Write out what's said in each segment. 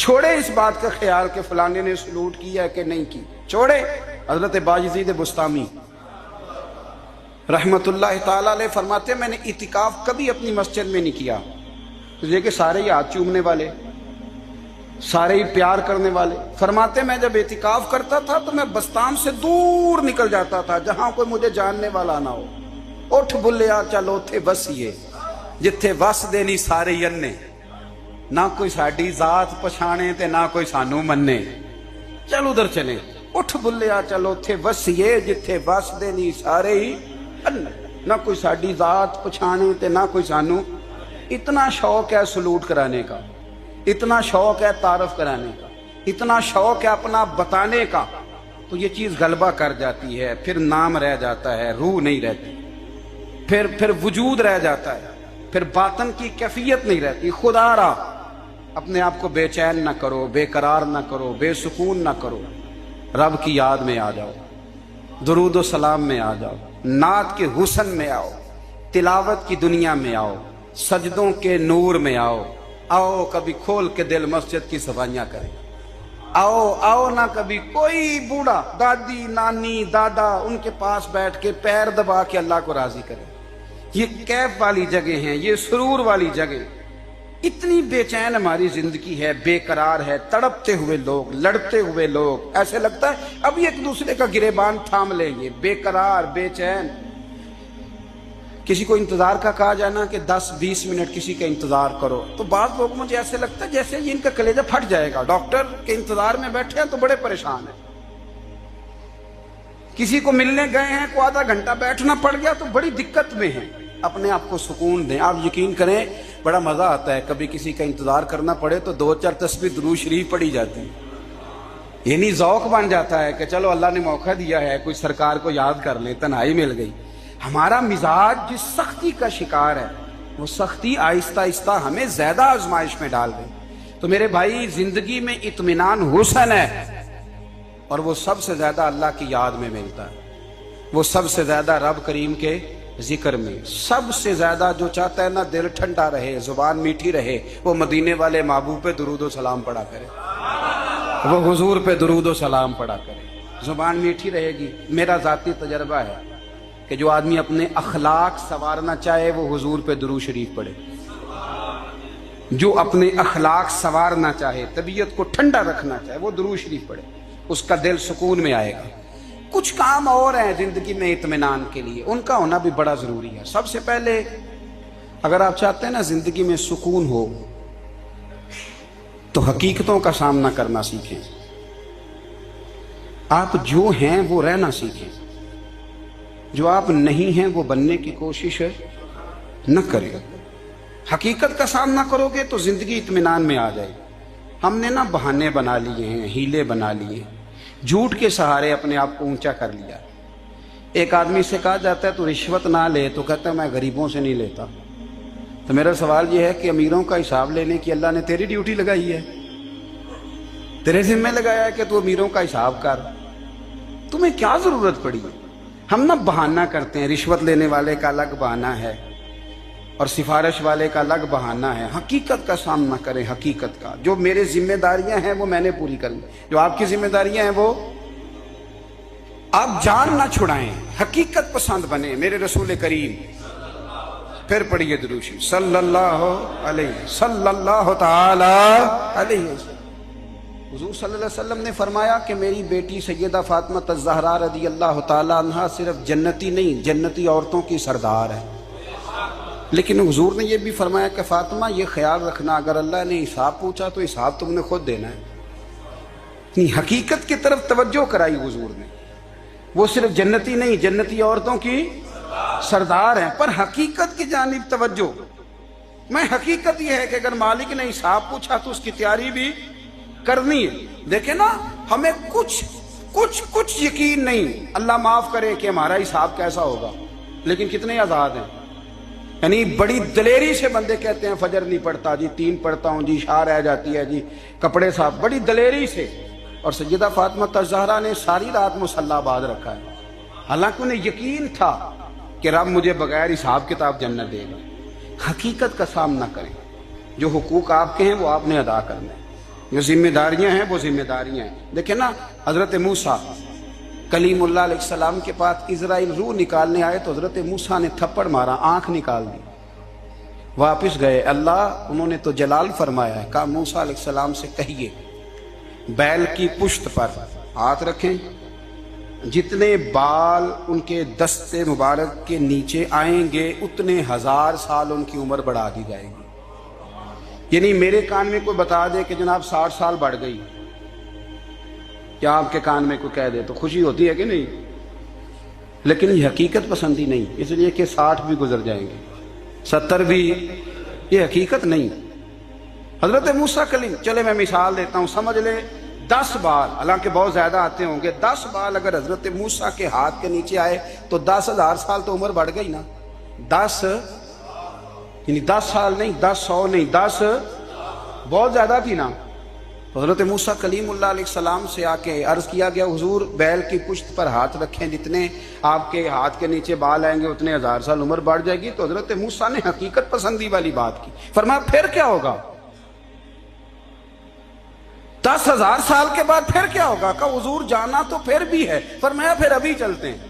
چھوڑے اس بات کا خیال کہ فلانے نے سلوٹ کیا کہ نہیں کی، چھوڑے۔ حضرت باجزید بستامی رحمت اللہ تعالیٰ علیہ فرماتے ہیں میں نے اعتکاف کبھی اپنی مسجد میں نہیں کیا، یہ کہ سارے ہی ہاتھ چومنے والے، سارے ہی پیار کرنے والے۔ فرماتے میں جب اعتکاف کرتا تھا تو میں بستان سے دور نکل جاتا تھا جہاں کوئی مجھے جاننے والا نہ ہو۔ اٹھ بلیا چل اوتھے وسیے جتھے وس دے نہیں سارے ہی انے، نہ کوئی ساڈی ذات پچھانے تے نہ کوئی سانو مننے، چل ادھر چلے۔ اٹھ بلیا چل اوتھے وسیے جتھے وس دے نہیں سارے ہی انے، نہ کوئی ساڈی ذات پچھانے تے نہ کوئی سانو۔ اتنا شوق ہے سلوٹ کرانے کا، اتنا شوق ہے تعارف کرانے کا، اتنا شوق ہے اپنا بتانے کا، تو یہ چیز غلبہ کر جاتی ہے، پھر نام رہ جاتا ہے، روح نہیں رہتی، پھر وجود رہ جاتا ہے، پھر باطن کی کیفیت نہیں رہتی۔ خدا را اپنے آپ کو بے چین نہ کرو، بے قرار نہ کرو، بے سکون نہ کرو، رب کی یاد میں آ جاؤ، درود و سلام میں آ جاؤ، نعت کے حسن میں آؤ، تلاوت کی دنیا میں آؤ، سجدوں کے نور میں آؤ۔ آؤ کبھی کھول کے دل مسجد کی صفائیاں کریں، آؤ نہ کبھی کوئی بوڑھا دادی نانی دادا ان کے پاس بیٹھ کے پیر دبا کے اللہ کو راضی کرے۔ یہ کیف والی جگہ ہیں، یہ سرور والی جگہ۔ اتنی بے چین ہماری زندگی ہے، بے قرار ہے، تڑپتے ہوئے لوگ، لڑتے ہوئے لوگ، ایسے لگتا ہے ابھی ایک دوسرے کا گریبان تھام لیں گے، بے قرار بے چین۔ کسی کو انتظار کا کہا جائے نا کہ 10-20 منٹ کسی کا انتظار کرو، تو بعض لوگ مجھے ایسے لگتا ہے جیسے یہ ان کا کلیجہ پھٹ جائے گا، ڈاکٹر کے انتظار میں بیٹھے ہیں تو بڑے پریشان ہیں۔ کسی کو ملنے گئے ہیں کو آدھا گھنٹہ بیٹھنا پڑ گیا تو بڑی دقت میں ہیں۔ اپنے آپ کو سکون دیں۔ آپ یقین کریں بڑا مزہ آتا ہے، کبھی کسی کا انتظار کرنا پڑے تو 2-4 تسبیح درود شریف پڑھی جاتی ہے، یعنی ذوق بن جاتا ہے کہ چلو اللہ نے موقع دیا ہے، کوئی سرکار کو یاد کر لیں، تنہائی مل گئی۔ ہمارا مزاج جس سختی کا شکار ہے، وہ سختی آہستہ آہستہ ہمیں زیادہ آزمائش میں ڈال دے۔ تو میرے بھائی زندگی میں اطمینان حسن ہے، اور وہ سب سے زیادہ اللہ کی یاد میں ملتا ہے، وہ سب سے زیادہ رب کریم کے ذکر میں۔ سب سے زیادہ جو چاہتا ہے نا دل ٹھنڈا رہے، زبان میٹھی رہے، وہ مدینے والے محبوب پہ درود و سلام پڑھا کرے، وہ حضور پہ درود و سلام پڑھا کرے، زبان میٹھی رہے گی۔ میرا ذاتی تجربہ ہے کہ جو آدمی اپنے اخلاق سنوارنا چاہے وہ حضور پہ درود شریف پڑھے، جو اپنے اخلاق سنوارنا چاہے، طبیعت کو ٹھنڈا رکھنا چاہے، وہ درود شریف پڑھے، اس کا دل سکون میں آئے گا۔ کچھ کام اور ہیں زندگی میں اطمینان کے لیے، ان کا ہونا بھی بڑا ضروری ہے۔ سب سے پہلے اگر آپ چاہتے ہیں نا زندگی میں سکون ہو تو حقیقتوں کا سامنا کرنا سیکھیں، آپ جو ہیں وہ رہنا سیکھیں، جو آپ نہیں ہیں وہ بننے کی کوشش نہ کریں۔ حقیقت کا سامنا کرو گے تو زندگی اطمینان میں آ جائے۔ ہم نے نا بہانے بنا لیے ہیں، ہیلے بنا لیے ہیں، جھوٹ کے سہارے اپنے آپ کو اونچا کر لیا۔ ایک آدمی سے کہا جاتا ہے تو رشوت نہ لے، تو کہتا ہے میں غریبوں سے نہیں لیتا۔ تو میرا سوال یہ ہے کہ امیروں کا حساب لینے کی اللہ نے تیری ڈیوٹی لگائی ہے، تیرے ذمہ لگایا ہے کہ تو امیروں کا حساب کر، تمہیں کیا ضرورت پڑی ہے؟ ہم نا بہانہ کرتے ہیں، رشوت لینے والے کا الگ بہانہ ہے اور سفارش والے کا الگ بہانہ ہے۔ حقیقت کا سامنا کریں، حقیقت کا۔ جو میرے ذمہ داریاں ہیں وہ میں نے پوری کرنی، جو آپ کی ذمہ داریاں ہیں وہ آپ جان نہ چھڑائیں، حقیقت پسند بنیں۔ میرے رسول کریم پھر پڑھیے درود شریف صلی اللہ تعالی علیہ وسلم۔ حضور صلی اللہ علیہ وسلم نے فرمایا کہ میری بیٹی سیدہ فاطمہ الزہرا رضی اللہ تعالی عنہا صرف جنتی نہیں، جنتی عورتوں کی سردار ہے۔ لیکن حضور نے یہ بھی فرمایا کہ فاطمہ یہ خیال رکھنا اگر اللہ نے حساب پوچھا تو حساب تم نے خود دینا ہے۔ حقیقت کی طرف توجہ کرائی حضور نے، وہ صرف جنتی نہیں، جنتی عورتوں کی سردار ہیں، پر حقیقت کی جانب توجہ۔ میں حقیقت یہ ہے کہ اگر مالک نے حساب پوچھا تو اس کی تیاری بھی کرنی ہے۔ دیکھیں نا ہمیں کچھ یقین نہیں، اللہ معاف کرے کہ ہمارا حساب کیسا ہوگا، لیکن کتنے آزاد ہیں۔ یعنی بڑی دلیری سے بندے کہتے ہیں فجر نہیں پڑھتا جی، 3 پڑھتا ہوں جی، شاہ رہ جاتی ہے جی، کپڑے صاف، بڑی دلیری سے۔ اور سیدہ فاطمہ الزہرا نے ساری رات مصلی باز رکھا ہے، حالانکہ انہیں یقین تھا کہ رب مجھے بغیر حساب کتاب جنت دے گا۔ حقیقت کا سامنا کریں، جو حقوق آپ کے ہیں وہ آپ نے ادا کرنا ہے۔ جو ذمہ داریاں ہیں وہ ذمہ داریاں ہیں. دیکھیں نا حضرت موسیٰ کلیم اللہ علیہ السلام کے پاس اسرائیل روح نکالنے آئے تو حضرت موسیٰ نے تھپڑ مارا، آنکھ نکال دی. واپس گئے، اللہ انہوں نے تو جلال فرمایا ہے، کہا موسیٰ علیہ السلام سے کہیے بیل کی پشت پر ہاتھ رکھیں، جتنے بال ان کے دستے مبارک کے نیچے آئیں گے اتنے 1000 سال ان کی عمر بڑھا دی جائے گی. یعنی میرے کان میں کوئی بتا دے کہ جناب 60 سال بڑھ گئی، یا آپ کے کان میں کوئی کہہ دے تو خوشی ہوتی ہے کہ نہیں؟ لیکن یہ حقیقت پسندی نہیں، اس لیے کہ 60 بھی گزر جائیں گے، 70 بھی، یہ حقیقت نہیں. حضرت موسیٰ کلیم، چلے میں مثال دیتا ہوں، سمجھ لے 10 بال، حالانکہ بہت زیادہ آتے ہوں گے، 10 بال اگر حضرت موسیٰ کے ہاتھ کے نیچے آئے تو 10,000 سال تو عمر بڑھ گئی نا. 10 یعنی 10 سال نہیں، 10 نہیں، 10 بہت زیادہ تھی نا. حضرت موسیٰ کلیم اللہ علیہ السلام سے آ کے عرض کیا گیا حضور بیل کی پشت پر ہاتھ رکھیں، جتنے آپ کے ہاتھ کے نیچے بال آئیں گے اتنے 1000 سال عمر بڑھ جائے گی. تو حضرت موسیٰ نے حقیقت پسندی والی بات کی، فرمایا پھر کیا ہوگا؟ 10,000 سال کے بعد پھر کیا ہوگا؟ کہا حضور جانا تو پھر بھی ہے. فرمایا پھر ابھی چلتے ہیں.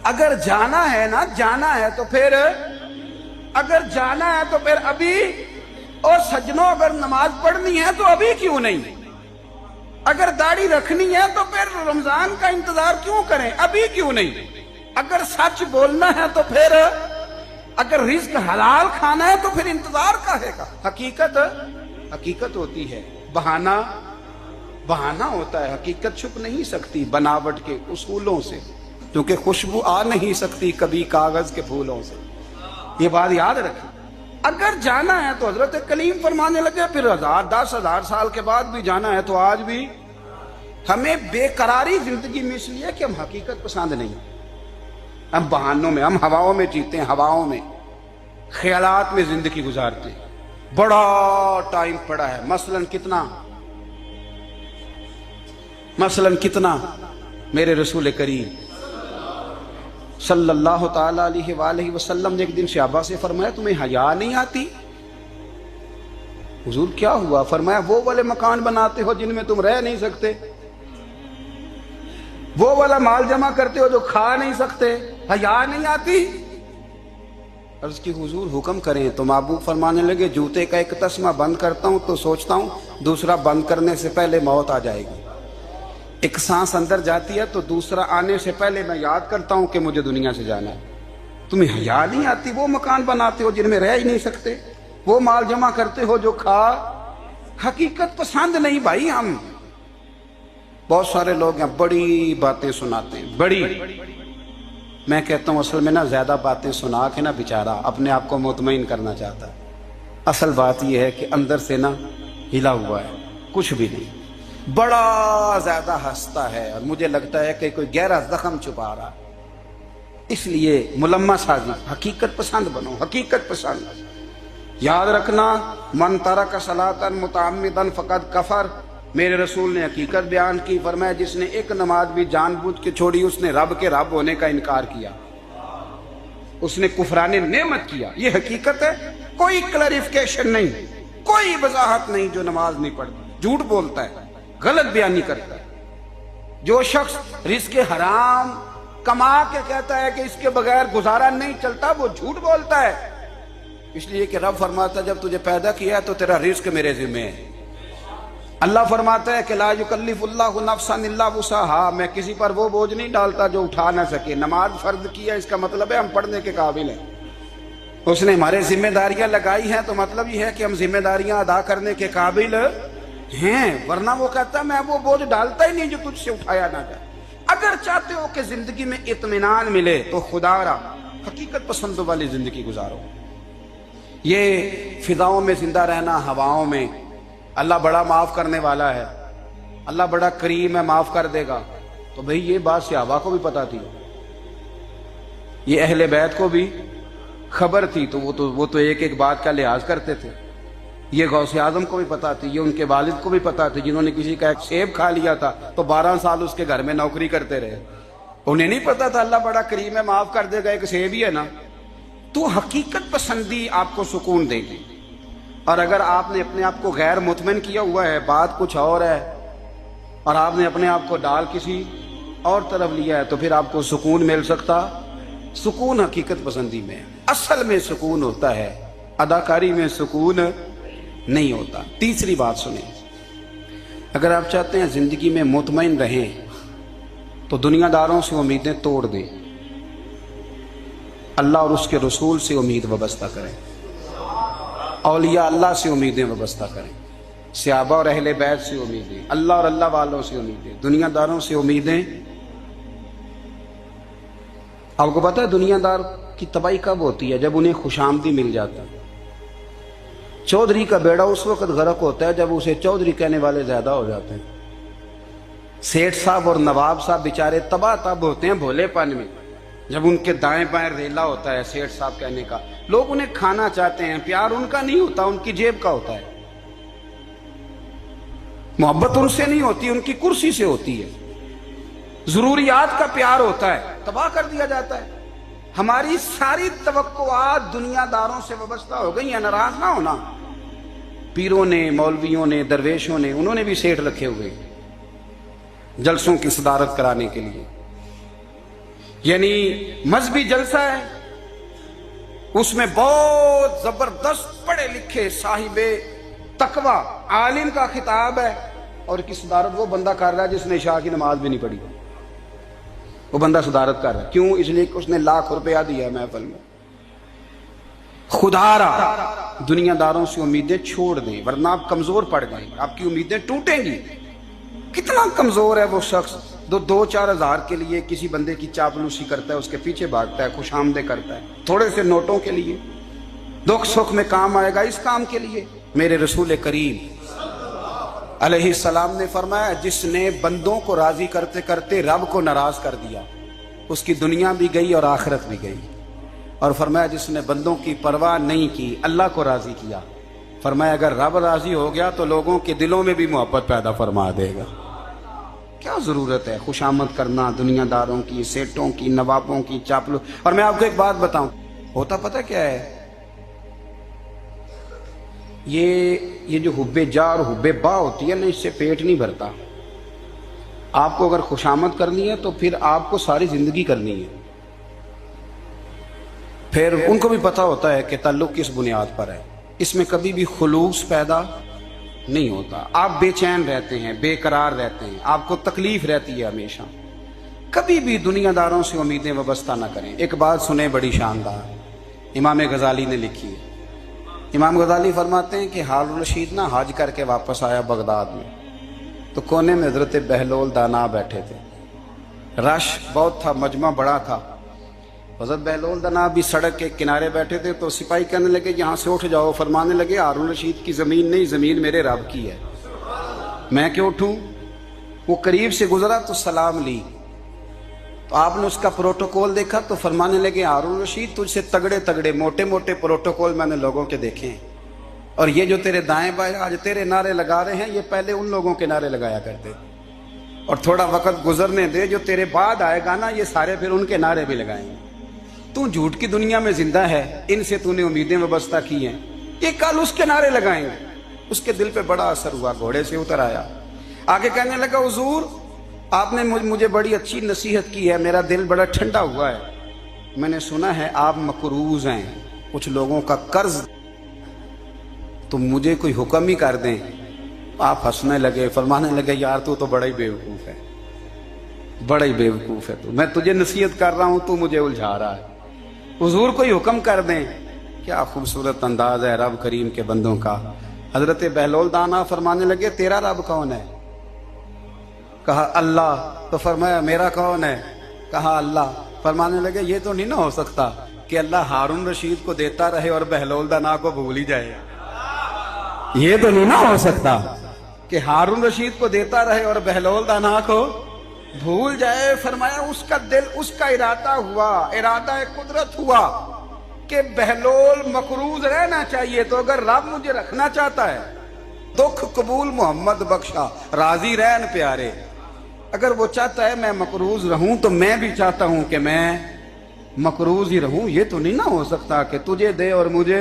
اگر جانا ہے نا، جانا ہے تو پھر، اگر جانا ہے تو پھر ابھی. اور سجنوں اگر نماز پڑھنی ہے تو ابھی کیوں نہیں؟ اگر داڑھی رکھنی ہے تو پھر رمضان کا انتظار کیوں کریں؟ ابھی کیوں نہیں؟ اگر سچ بولنا ہے تو پھر، اگر رزق حلال کھانا ہے تو پھر انتظار کاہے کا؟ حقیقت ہوتی ہے، بہانہ ہوتا ہے. حقیقت چھپ نہیں سکتی بناوٹ کے اصولوں سے، کیونکہ خوشبو آ نہیں سکتی کبھی کاغذ کے پھولوں سے. یہ بات یاد رکھیں. اگر جانا ہے تو حضرت کلیم فرمانے لگے پھر 10,000 سال کے بعد بھی جانا ہے تو آج بھی. ہمیں بے قراری زندگی میں اس لیے کہ ہم حقیقت پسند نہیں، ہم بہانوں میں، ہم ہواؤں میں جیتے ہیں، ہواؤں میں، خیالات میں زندگی گزارتے ہیں. بڑا ٹائم پڑا ہے، مثلاً کتنا میرے رسول کریم صلی اللہ تعالی علیہ وآلہ وسلم نے ایک دن صحابہ سے فرمایا تمہیں حیا نہیں آتی؟ حضور کیا ہوا؟ فرمایا وہ والے مکان بناتے ہو جن میں تم رہ نہیں سکتے، وہ والا مال جمع کرتے ہو جو کھا نہیں سکتے، حیا نہیں آتی؟ عرض کی حضور حکم کریں. تو محبوب فرمانے لگے جوتے کا ایک تسمہ بند کرتا ہوں تو سوچتا ہوں دوسرا بند کرنے سے پہلے موت آ جائے گی. ایک سانس اندر جاتی ہے تو دوسرا آنے سے پہلے میں یاد کرتا ہوں کہ مجھے دنیا سے جانا ہے. تمہیں حیا نہیں آتی؟ وہ مکان بناتے ہو جن میں رہ ہی نہیں سکتے، وہ مال جمع کرتے ہو جو کھا. حقیقت پسند نہیں بھائی. ہم بہت سارے لوگ ہیں بڑی باتیں سناتے ہیں، بڑی، میں کہتا ہوں اصل میں نا زیادہ باتیں سنا کے نا بیچارہ اپنے آپ کو مطمئن کرنا چاہتا ہے. اصل بات یہ ہے کہ اندر سے نا ہلا ہوا ہے، کچھ بھی نہیں، بڑا زیادہ ہنستا ہے اور مجھے لگتا ہے کہ کوئی گہرا زخم چھپا رہا ہے. اس لیے ملمہ سازی، حقیقت پسند بنو، حقیقت پسند. یاد رکھنا من ترک صلاۃ متعمدا فقد کفر. میرے رسول نے حقیقت بیان کی، فرمایا جس نے ایک نماز بھی جان بوجھ کے چھوڑی اس نے رب کے رب ہونے کا انکار کیا، اس نے کفران نعمت کیا. یہ حقیقت ہے، کوئی کلیریفیکیشن نہیں، کوئی وضاحت نہیں. جو نماز نہیں پڑھتا جھوٹ بولتا ہے، غلط بیانی کرتا ہے. جو شخص رزق حرام کما کے کہتا ہے کہ اس کے بغیر گزارا نہیں چلتا وہ جھوٹ بولتا ہے. اس لیے کہ رب فرماتا ہے جب تجھے پیدا کیا ہے تو تیرا رزق میرے ذمہ ہے. اللہ فرماتا ہے کہ لا یکلف اللہ نفسا الا وسعها، میں کسی پر وہ بوجھ نہیں ڈالتا جو اٹھا نہ سکے. نماز فرض کیا اس کا مطلب ہے ہم پڑھنے کے قابل ہیں. اس نے ہمارے ذمہ داریاں لگائی ہیں تو مطلب یہ ہے کہ ہم ذمہ داریاں ادا کرنے کے قابل ہیں، ورنہ وہ کہتا ہے میں وہ بوجھ ڈالتا ہی نہیں جو تجھ سے اٹھایا نہ جائے. اگر چاہتے ہو کہ زندگی میں اطمینان ملے تو خدا را حقیقت پسندوں والی زندگی گزارو. یہ فضاؤں میں زندہ رہنا، ہواؤں میں، اللہ بڑا معاف کرنے والا ہے، اللہ بڑا کریم ہے، معاف کر دے گا. تو بھئی یہ بات صحابہ کو بھی پتا تھی، یہ اہل بیت کو بھی خبر تھی، تو وہ تو ایک ایک بات کا لحاظ کرتے تھے. یہ غوث اعظم کو بھی پتا تھی، یہ ان کے والد کو بھی پتا تھی جنہوں نے کسی کا ایک سیب کھا لیا تھا تو 12 سال اس کے گھر میں نوکری کرتے رہے. انہیں نہیں پتا تھا اللہ بڑا کریم ہے، معاف کر دے گا، ایک سیب ہی ہے نا. تو حقیقت پسندی آپ کو سکون دے گی. اور اگر آپ نے اپنے آپ کو غیر مطمئن کیا ہوا ہے، بات کچھ اور ہے، اور آپ نے اپنے آپ کو ڈال کسی اور طرف لیا ہے، تو پھر آپ کو سکون مل سکتا؟ سکون حقیقت پسندی میں، اصل میں سکون ہوتا ہے، اداکاری میں سکون نہیں ہوتا۔ تیسری بات سنیں، اگر آپ چاہتے ہیں زندگی میں مطمئن رہیں تو دنیا داروں سے امیدیں توڑ دیں، اللہ اور اس کے رسول سے امید وابستہ کریں، اولیاء اللہ سے امیدیں وابستہ کریں، صحابہ اور اہل بیت سے امیدیں، اللہ اور اللہ والوں سے امیدیں، دنیا داروں سے امیدیں۔ آپ کو پتہ ہے دنیا دار کی تباہی کب ہوتی ہے؟ جب انہیں خوش آمدی مل جاتا ہے۔ چودھری کا بیڑا اس وقت غرق ہوتا ہے جب اسے چودھری کہنے والے زیادہ ہو جاتے ہیں۔ سیٹھ صاحب اور نواب صاحب بیچارے تباہ تب ہوتے ہیں بھولے پن میں، جب ان کے دائیں بائیں ریلا ہوتا ہے سیٹھ صاحب کہنے کا، لوگ انہیں کھانا چاہتے ہیں، پیار ان کا نہیں ہوتا، ان کی جیب کا ہوتا ہے، محبت ان سے نہیں ہوتی، ان کی کرسی سے ہوتی ہے، ضروریات کا پیار ہوتا ہے، تباہ کر دیا جاتا ہے۔ ہماری ساری توقعات دنیا داروں سے وابستہ ہو گئی ہیں، ناراض نہ ہونا۔ پیروں نے، مولویوں نے، درویشوں نے، انہوں نے بھی سیٹھ رکھے ہوئے جلسوں کی صدارت کرانے کے لیے، یعنی مذہبی جلسہ ہے، اس میں بہت زبردست پڑھے لکھے صاحب تقوی عالم کا خطاب ہے، اور کی صدارت وہ بندہ کر رہا ہے جس نے عشاء کی نماز بھی نہیں پڑھی، وہ بندہ صدارت کر رہا ہے۔ کیوں؟ اس لیے کہ اس نے ₹1,00,000 دیا محفل میں۔ خدا را دنیا داروں سے امیدیں چھوڑ دیں، ورنہ آپ کمزور پڑ گئے، آپ کی امیدیں ٹوٹیں گی۔ کتنا کمزور ہے وہ شخص جو 2-4 ہزار کے لیے کسی بندے کی چاپلوسی کرتا ہے، اس کے پیچھے بھاگتا ہے، خوش آمدیں کرتا ہے، تھوڑے سے نوٹوں کے لیے، دکھ سکھ میں کام آئے گا اس کام کے لیے۔ میرے رسول کریم علیہ السلام نے فرمایا، جس نے بندوں کو راضی کرتے کرتے رب کو ناراض کر دیا، اس کی دنیا بھی گئی اور آخرت بھی گئی۔ اور فرمایا جس نے بندوں کی پرواہ نہیں کی، اللہ کو راضی کیا، فرمایا اگر رب راضی ہو گیا تو لوگوں کے دلوں میں بھی محبت پیدا فرما دے گا۔ کیا ضرورت ہے خوشامد کرنا دنیا داروں کی، سیٹوں کی، نوابوں کی، چاپلو۔ اور میں آپ کو ایک بات بتاؤں، ہوتا پتہ کیا ہے؟ یہ جو حب جا اور حب با ہوتی ہے نا، اس سے پیٹ نہیں بھرتا۔ آپ کو اگر خوشامد کرنی ہے تو پھر آپ کو ساری زندگی کرنی ہے۔ پھر ان کو بھی پتہ ہوتا ہے کہ تعلق کس بنیاد پر ہے، اس میں کبھی بھی خلوص پیدا نہیں ہوتا۔ آپ بے چین رہتے ہیں، بے قرار رہتے ہیں، آپ کو تکلیف رہتی ہے ہمیشہ۔ کبھی بھی دنیا داروں سے امیدیں وابستہ نہ کریں۔ ایک بات سنیں بڑی شاندار، امام غزالی نے لکھی ہے۔ امام غزالی فرماتے ہیں کہ ہارون رشید نہ حج کر کے واپس آیا بغداد میں، تو کونے میں حضرت بہلول دانا بیٹھے تھے، رش بہت تھا، مجمع بڑا تھا۔ حضرت بہلول دانا بھی سڑک کے کنارے بیٹھے تھے، تو سپاہی کہنے لگے یہاں سے اٹھ جاؤ، فرمانے لگے ہارون رشید کی زمین نہیں، زمین میرے رب کی ہے، میں کیوں اٹھوں؟ وہ قریب سے گزرا تو سلام لی، تو آپ نے اس کا پروٹوکول دیکھا تو فرمانے لگے ہارون رشید تجھ سے تگڑے تگڑے موٹے موٹے پروٹوکول میں نے لوگوں کے دیکھے ہیں، اور یہ جو تیرے دائیں بائیں آج تیرے نعرے لگا رہے ہیں، یہ پہلے ان لوگوں کے نعرے لگایا کرتے، اور تھوڑا وقت گزرنے دے، جو تیرے بعد آئے گا نا، یہ سارے پھر ان کے نعرے بھی لگائیں گے۔ تو جھوٹ کی دنیا میں زندہ ہے، ان سے تو نے امیدیں وابستہ کی ہیں، یہ کل اس کے نعرے لگائیں گے۔ اس کے دل پہ بڑا اثر ہوا، گھوڑے سے اتر آیا، آگے کہنے لگا حضور آپ نے مجھے بڑی اچھی نصیحت کی ہے، میرا دل بڑا ٹھنڈا ہوا ہے، میں نے سنا ہے آپ مقروض ہیں، کچھ لوگوں کا قرض، تو مجھے کوئی حکم ہی کر دیں۔ آپ ہنسنے لگے، فرمانے لگے یار تو بڑا ہی بیوقوف ہے، بڑا ہی بیوقوف ہے، تو میں تجھے نصیحت کر رہا ہوں، تو مجھے الجھا رہا ہے، حضور کوئی حکم کر دیں۔ کیا خوبصورت انداز ہے رب کریم کے بندوں کا۔ حضرت بہلول دانا فرمانے لگے تیرا رب کون ہے؟ کہا اللہ، تو فرمایا میرا کون ہے؟ کہا اللہ۔ فرمانے لگے یہ تو نہیں نہ ہو سکتا کہ اللہ ہارون رشید کو دیتا رہے اور بہلول دانا کو بھول ہی جائے، یہ تو نہیں نہ ہو سکتا کہ ہارون رشید کو دیتا رہے اور بہلول دانا کو بھول جائے۔ فرمایا اس کا دل، اس کا ارادہ ہوا، ارادہ قدرت ہوا کہ بہلول مقروض رہنا چاہیے، تو اگر رب مجھے رکھنا چاہتا ہے، دکھ قبول محمد بخشا، راضی رہن پیارے، اگر وہ چاہتا ہے میں مقروض رہوں تو میں بھی چاہتا ہوں کہ میں مقروض ہی رہوں۔ یہ تو نہیں نہ ہو سکتا کہ تجھے دے اور مجھے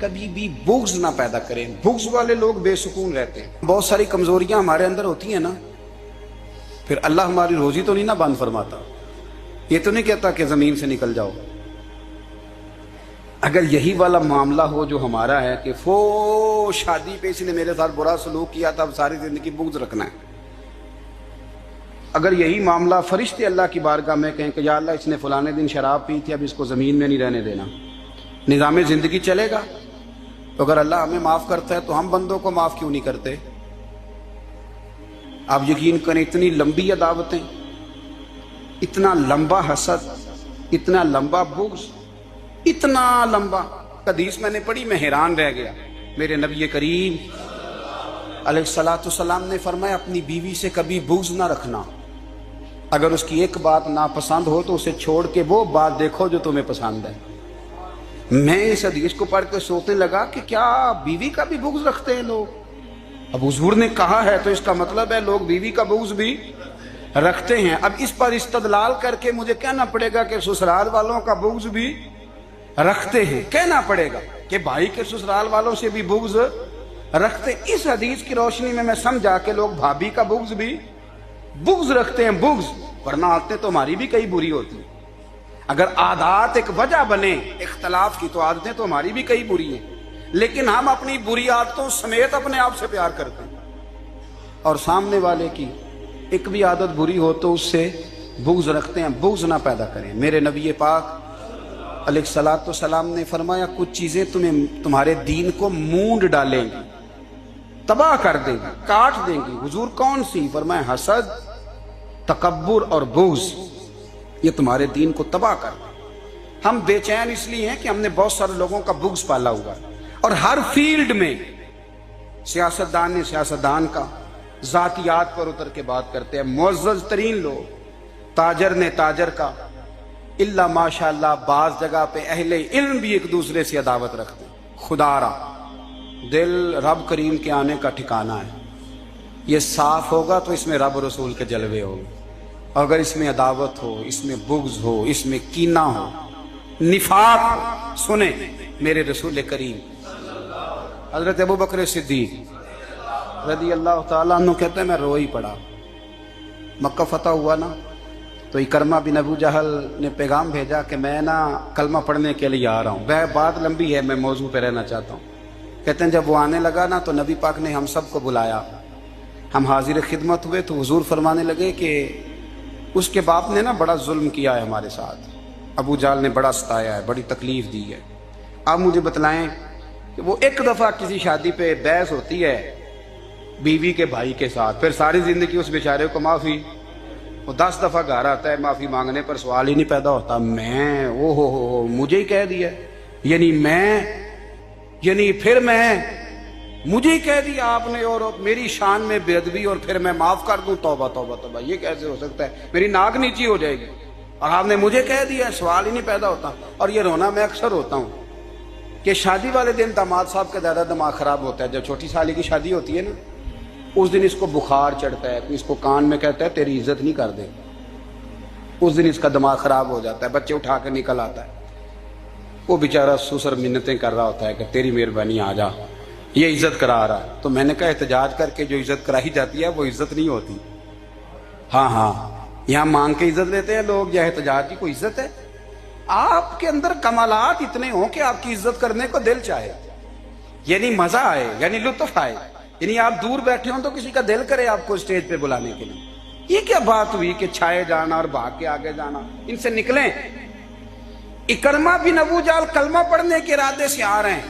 کبھی بھی بغض نہ پیدا کریں. بغض والے لوگ بے سکون رہتے ہیں. بہت ساری کمزوریاں ہمارے اندر ہوتی ہیں نا، پھر اللہ ہماری روزی تو نہیں نہ بند فرماتا. یہ تو نہیں کہتا کہ زمین سے نکل جاؤ. اگر یہی والا معاملہ ہو جو ہمارا ہے کہ شادی پہ اس نے میرے ساتھ برا سلوک کیا تھا، اب ساری زندگی بغض رکھنا ہے. اگر یہی معاملہ فرشتے اللہ کی بارگاہ میں کہیں کہ یا اللہ اس نے فلانے دن شراب پی تھی، اب اس کو زمین میں نہیں رہنے دینا، نظام زندگی چلے گا. تو اگر اللہ ہمیں معاف کرتا ہے تو ہم بندوں کو معاف کیوں نہیں کرتے؟ آپ یقین کریں، اتنی لمبی عداوتیں، اتنا لمبا حسد، اتنا لمبا بغض، اتنا لمبا. حدیث میں نے پڑھی، میں حیران رہ گیا. میرے نبی کریم علیہ الصلوۃ والسلام نے فرمایا اپنی بیوی سے کبھی بغض نہ رکھنا. اگر اس کی ایک بات ناپسند ہو تو اسے چھوڑ کے وہ بات دیکھو جو تمہیں پسند ہے. میں اس حدیث کو پڑھ کے سوچنے لگا کہ کیا بیوی کا بھی بغض رکھتے ہیں لوگ؟ اب حضور نے کہا ہے تو اس کا مطلب ہے لوگ بیوی کا بغض بھی رکھتے ہیں. اب اس پر استدلال کر کے مجھے کہنا پڑے گا کہ سسرال والوں کا بغض بھی رکھتے ہیں. کہنا پڑے گا کہ بھائی کے سسرال والوں سے بھی بغض رکھتے. اس حدیث کی روشنی میں سمجھا کہ لوگ بھابھی کا بغض بھی بغض رکھتے ہیں. بغض، ورنہ عادتیں تو ہماری بھی کئی بری ہوتی ہیں. اگر عادات ایک وجہ بنے اختلاف کی تو عادتیں تو ہماری بھی کئی بری ہیں، لیکن ہم اپنی بری عادتوں سمیت اپنے آپ سے پیار کرتے ہیں، اور سامنے والے کی ایک بھی عادت بری ہو تو اس سے بغض رکھتے ہیں. بغض نہ پیدا کریں. میرے نبی پاک علیہ الصلوۃ والسلام نے فرمایا کچھ چیزیں تمہارے دین کو مونڈ ڈالیں گی، تباہ کر دیں گی، کاٹ دیں گی. حضور کون سی؟ فرمایا حسد، تکبر اور بغض. یہ تمہارے دین کو تباہ کر دیں. ہم بے چین اس لیے ہیں کہ ہم نے بہت سارے لوگوں کا بغض پالا ہوا ہے، اور ہر فیلڈ میں سیاستدان نے سیاستدان کا، ذاتیات پر اتر کے بات کرتے ہیں، معزز ترین لوگ، تاجر نے تاجر کا، اللہ ماشاءاللہ بعض جگہ پہ اہل علم بھی ایک دوسرے سے عداوت رکھتے ہیں. خدا را دل رب کریم کے آنے کا ٹھکانہ ہے. یہ صاف ہوگا تو اس میں رب رسول کے جلوے ہوگے. اگر اس میں عداوت ہو، اس میں بغض ہو، اس میں کینہ ہو، نفاق ہو، سنیں میرے رسول کریم حضرت ابو بکر صدیق رضی اللہ تعالیٰ عنہ کہتے ہیں میں رو ہی پڑا. مکہ فتح ہوا نا تو اکرمہ بن ابو جہل نے پیغام بھیجا کہ میں نا کلمہ پڑھنے کے لیے آ رہا ہوں. بات لمبی ہے، میں موضوع پہ رہنا چاہتا ہوں. کہتے ہیں جب وہ آنے لگا نا تو نبی پاک نے ہم سب کو بلایا. ہم حاضر خدمت ہوئے تو حضور فرمانے لگے کہ اس کے باپ نے نا بڑا ظلم کیا ہے ہمارے ساتھ، ابو جہل نے بڑا ستایا ہے، بڑی تکلیف دی ہے. آپ مجھے بتلائیں کہ وہ ایک دفعہ کسی شادی پہ بحث ہوتی ہے بیوی کے بھائی کے ساتھ، پھر ساری زندگی اس بیچارے کو معافی. وہ 10 دفعہ گھر آتا ہے معافی مانگنے پر سوال ہی نہیں پیدا ہوتا. میں ہو مجھے ہی کہہ دیا، یعنی پھر میں مجھے ہی کہہ دیا آپ نے، اور میری شان میں بے ادبی، اور پھر میں معاف کر دوں. توبہ توبہ توبہ، یہ کیسے ہو سکتا ہے؟ میری ناک نیچی ہو جائے گی، اور آپ نے مجھے کہہ دیا، سوال ہی نہیں پیدا ہوتا. اور یہ رونا میں اکثر ہوتا ہوں کہ شادی والے دن داماد صاحب کا زیادہ دماغ خراب ہوتا ہے. جب چھوٹی سالی کی شادی ہوتی ہے نا، اس دن اس کو بخار چڑھتا ہے، اس کو کان میں کہتا ہے تیری عزت نہیں کر دے. اس دن اس کا دماغ خراب ہو جاتا ہے، بچے اٹھا کے نکل آتا ہے. وہ بیچارہ سسر منتیں کر رہا ہوتا ہے کہ تیری مہربانی آ جا، یہ عزت کرا رہا ہے. تو میں نے کہا احتجاج کر کے جو عزت کرائی جاتی ہے وہ عزت نہیں ہوتی. ہاں یہاں مانگ کے عزت لیتے ہیں لوگ، یا احتجاج کی کوئی عزت ہے؟ آپ کے اندر کمالات اتنے ہوں کہ آپ کی عزت کرنے کو دل چاہے، یعنی مزہ آئے، یعنی لطف آئے، یعنی آپ دور بیٹھے ہوں تو کسی کا دل کرے آپ کو اسٹیج پہ بلانے کے لیے. یہ کیا بات ہوئی کہ چھائے جانا اور بھاگ کے آگے جانا؟ ان سے نکلیں. اکرمہ بن ابو جہل کلمہ پڑھنے کے ارادے سے آ رہے ہیں.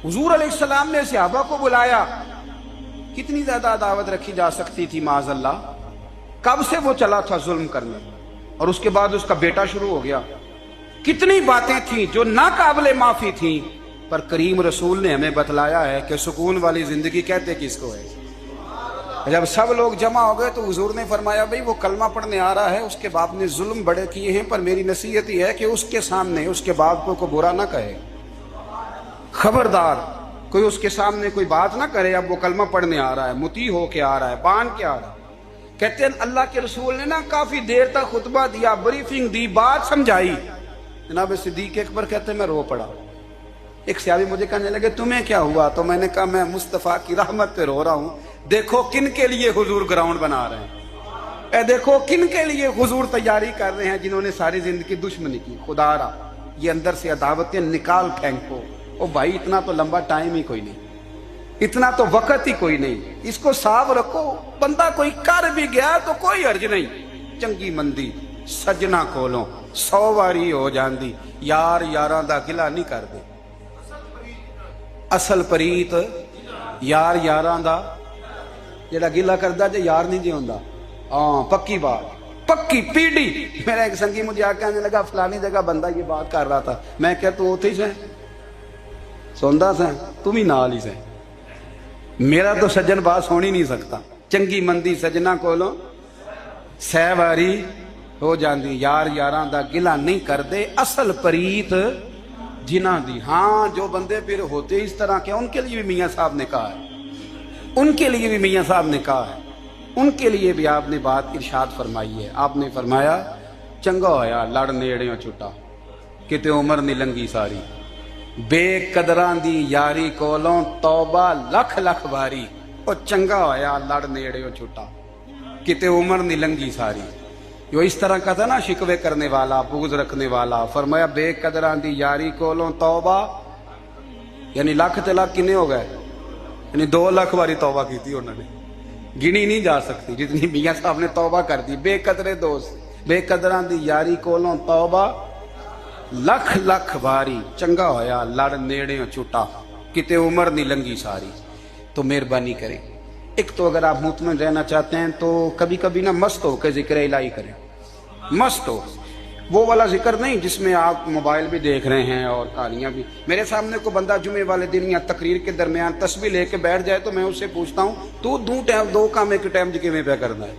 حضور علیہ السلام نے صحابہ کو بلایا. کتنی زیادہ عداوت رکھی جا سکتی تھی معاذ اللہ. کب سے وہ چلا تھا ظلم کرنے، اور اس کے بعد اس کا بیٹا شروع ہو گیا. کتنی باتیں تھیں جو ناقابل معافی تھیں، پر کریم رسول نے ہمیں بتلایا ہے کہ سکون والی زندگی کہتے کس کو ہے. جب سب لوگ جمع ہو گئے تو حضور نے فرمایا بھئی وہ کلمہ پڑھنے آ رہا ہے، اس کے باپ نے ظلم بڑے کیے ہیں، پر میری نصیحت یہ ہے کہ اس کے سامنے اس کے باپ کو برا نہ کہے. خبردار کوئی اس کے سامنے کوئی بات نہ کرے. اب وہ کلمہ پڑھنے آ رہا ہے، مطیع ہو کے آ رہا ہے، بان کے آ رہا ہے. کہتے ہیں اللہ کے رسول نے نا کافی دیر تک خطبہ دیا، بریفنگ دی، بات سمجھائی. جناب صدیق اکبر کہتے ہیں میں رو پڑا. ایک صحابی مجھے کہنے لگے تمہیں کیا ہوا؟ تو میں نے کہا میں مصطفیٰ کی رحمت پہ رو رہا ہوں. دیکھو کن کے لیے حضور گراؤنڈ بنا رہے ہیں، اے دیکھو کن کے لیے حضور تیاری کر رہے ہیں جنہوں نے ساری زندگی دشمنی کی. خدا را یہ اندر سے عداوتیں نکال پھینکو. او بھائی اتنا تو لمبا ٹائم ہی کوئی نہیں، اتنا تو وقت ہی کوئی نہیں، اس کو صاف رکھو. بندہ کوئی کر بھی گیا تو کوئی حرج نہیں. چنگی مندی سجنا کولوں 100 واری ہو جاندی، یار یاراں دا گلہ نہیں کر دے. اصل پریت یار یاراں دا جڑا گلہ کردا جے یار نہیں جے ہوندا. ہاں پکی بات، پکی پیڑی. میرا ایک سنگی مجھے آ کے آنے لگا فلانی جگہ بندہ یہ بات کر رہا تھا. میں کہا تو اوتھے ہی سے سوندا سے تم ہی نال ہی سے. میرا تو سجن بات سن ہی نہیں سکتا. چنگی مندی سجنا کولوں 100 واری ہو جاندی، یار یاراں دا گلہ نہیں کر دے. اصل پریت جنہ دی. ہاں جو بندے پھر ہوتے اس طرح کے ان کے لیے بھی میاں صاحب نے کہا ہے، ان کے لیے بھی میاں صاحب نے کہا ہے، ان کے لیے بھی آپ نے بات ارشاد فرمائی ہے. آپ نے فرمایا چنگا ہویا لڑ نیڑیوں چھٹا کتے عمر نہیں لنگی ساری. بے قدراں دی یاری کولوں توبہ لکھ لکھ باری. او چنگا ہویا لڑ نیڑیوں چھٹا کتے عمر نہیں لنگی ساری. جو اس طرح کا تھا نا شکوے کرنے والا بغض رکھنے والا. فرمایا بے قدراں دی یاری کولوں توبہ، یعنی لاکھ تے لاکھ کنے ہو گئے، یعنی 2 لاکھ باری توبہ کی تھی انہوں نے، گنی نہیں جا سکتی جتنی میاں صاحب نے توبہ کر دی. بے قدرے دوست بے قدراں دی یاری کولوں توبہ لکھ لکھ باری. چنگا ہویا لڑ نیڑیوں چھٹا کتے عمر نہیں لنگی ساری. تو مہربانی کریں، ایک تو اگر آپ مطمئن رہنا چاہتے ہیں تو کبھی کبھی نا مست ہو کے ذکر الہی کریں. مست ہو، وہ والا ذکر نہیں جس میں آپ موبائل بھی دیکھ رہے ہیں اور کہانیاں بھی. میرے سامنے کو بندہ جمعے والے دن یا تقریر کے درمیان تسبیح لے کے بیٹھ جائے تو میں اس سے پوچھتا ہوں تو دو کام ایک ٹائم میں پہ کرنا ہے.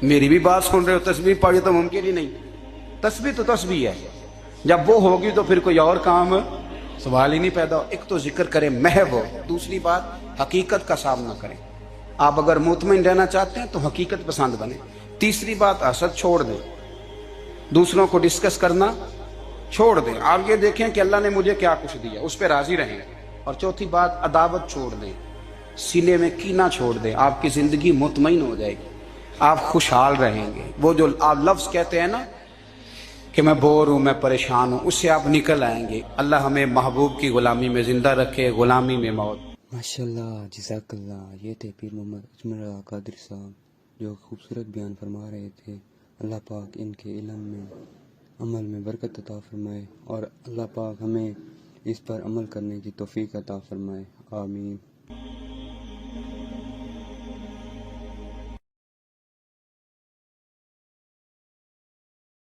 میری بھی بات سن رہے ہو، تسبیح پڑھی تو ممکن ہی نہیں. تسبیح تو تسبیح ہے، جب وہ ہوگی تو پھر کوئی اور کام سوال ہی نہیں پیدا. ایک تو ذکر کریں محو ہو، دوسری بات حقیقت کا سامنا کریں. آپ اگر مطمئن رہنا چاہتے ہیں تو حقیقت پسند بنیں. تیسری بات حسد چھوڑ دیں، دوسروں کو ڈسکس کرنا چھوڑ دیں. آپ یہ دیکھیں کہ اللہ نے مجھے کیا کچھ دیا، اس پہ راضی رہیں. اور چوتھی بات عداوت چھوڑ دیں، سینے میں کینہ چھوڑ دیں. آپ کی زندگی مطمئن ہو جائے گی، آپ خوشحال رہیں گے. وہ جو آپ لفظ کہتے ہیں نا کہ میں بور ہوں میں پریشان ہوں، اس سے آپ نکل آئیں گے. اللہ ہمیں محبوب کی غلامی میں زندہ رکھے، غلامی میں موت. ماشاءاللہ، جزاک اللہ. یہ تھے پیر محمد اجمل آغا قادری صاحب جو خوبصورت بیان فرما رہے تھے. اللہ پاک ان کے علم میں عمل میں برکت عطا فرمائے اور اللہ پاک ہمیں اس پر عمل کرنے کی توفیق عطا فرمائے. آمین.